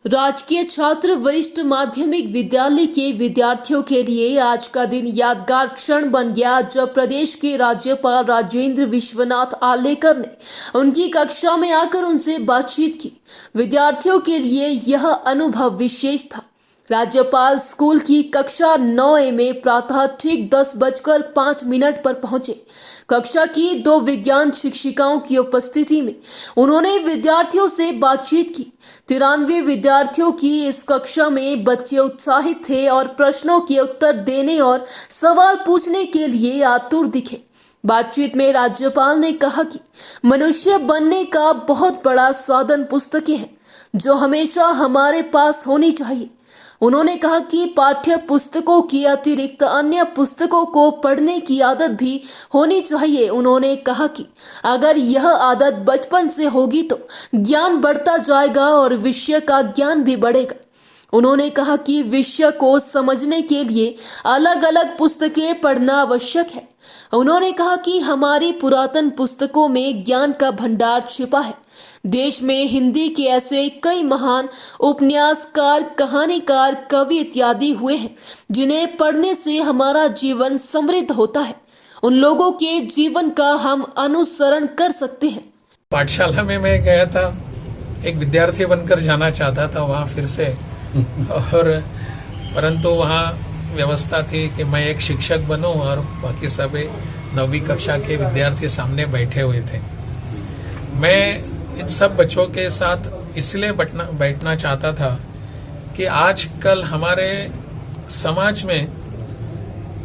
राजकीय छात्र वरिष्ठ माध्यमिक विद्यालय के विद्यार्थियों के लिए आज का दिन यादगार क्षण बन गया जब प्रदेश के राज्यपाल राजेंद्र विश्वनाथ आर्लेकर ने उनकी कक्षा में आकर उनसे बातचीत की। विद्यार्थियों के लिए यह अनुभव विशेष था। राज्यपाल स्कूल की कक्षा 9A में प्रातः ठीक 10:05 पर पहुंचे। कक्षा की 2 विज्ञान शिक्षिकाओं की उपस्थिति में उन्होंने विद्यार्थियों से बातचीत की। 93 विद्यार्थियों की इस कक्षा में बच्चे उत्साहित थे और प्रश्नों के उत्तर देने और सवाल पूछने के लिए आतुर दिखे। बातचीत में राज्यपाल ने कहा कि मनुष्य बनने का बहुत बड़ा साधन पुस्तकें हैं जो हमेशा हमारे पास होनी चाहिए। उन्होंने कहा कि पाठ्य पुस्तकों के अतिरिक्त अन्य पुस्तकों को पढ़ने की आदत भी होनी चाहिए। उन्होंने कहा कि अगर यह आदत बचपन से होगी तो ज्ञान बढ़ता जाएगा और विषय का ज्ञान भी बढ़ेगा। उन्होंने कहा कि विषय को समझने के लिए अलग अलग पुस्तकें पढ़ना आवश्यक है। उन्होंने कहा कि हमारी पुरातन पुस्तकों में ज्ञान का भंडार छिपा है। देश में हिंदी के ऐसे कई महान उपन्यासकार, कहानीकार, कवि इत्यादि हुए हैं जिन्हें पढ़ने से हमारा जीवन समृद्ध होता है। उन लोगों के जीवन का हम अनुसरण कर सकते हैं। पाठशाला में मैं गया था, एक विद्यार्थी बनकर जाना चाहता था वहाँ फिर से और परंतु वहाँ व्यवस्था थी कि मैं एक शिक्षक बनूं और बाकी सभी 9वीं कक्षा के विद्यार्थी सामने बैठे हुए थे। मैं इन सब बच्चों के साथ इसलिए बैठना चाहता था कि आजकल हमारे समाज में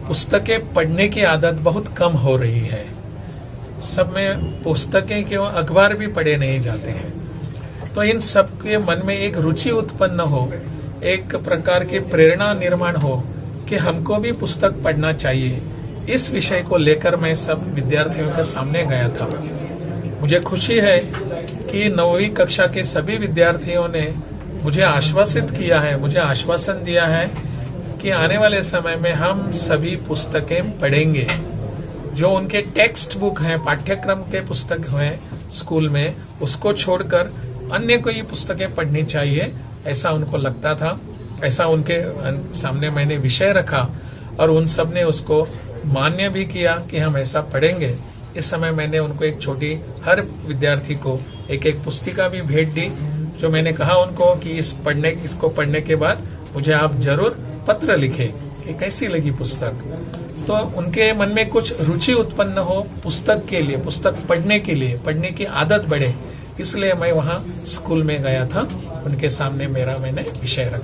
पुस्तकें पढ़ने की आदत बहुत कम हो रही है। सब में पुस्तकें क्यों, अखबार भी पढ़े नहीं जाते हैं। तो इन सब के मन में एक रुचि उत्पन्न हो, एक प्रकार की प्रेरणा निर्माण हो कि हमको भी पुस्तक पढ़ना चाहिए। इस विषय को लेकर मैं सब विद्यार्थियों के सामने गया था। मुझे खुशी है कि 9वीं कक्षा के सभी विद्यार्थियों ने मुझे आश्वासित किया है, मुझे आश्वासन दिया है कि आने वाले समय में हम सभी पुस्तकें पढ़ेंगे। जो उनके टेक्स्ट बुक हैं, पाठ्यक्रम के पुस्तक हैं स्कूल में, उसको छोड़कर अन्य कोई पुस्तकें पढ़नी चाहिए, ऐसा उनको लगता था। ऐसा उनके सामने मैंने विषय रखा और उन सब ने उसको मान्य भी किया कि हम ऐसा पढ़ेंगे। इस समय मैंने उनको एक छोटी, हर विद्यार्थी को एक एक पुस्तिका भी भेंट दी, जो मैंने कहा उनको कि इसको पढ़ने के बाद मुझे आप जरूर पत्र लिखें कि कैसी लगी पुस्तक। तो उनके मन में कुछ रुचि उत्पन्न हो पुस्तक के लिए, पुस्तक पढ़ने के लिए, पढ़ने की आदत बढ़े, इसलिए मैं वहाँ स्कूल में गया था। उनके सामने मैंने विषय रखा।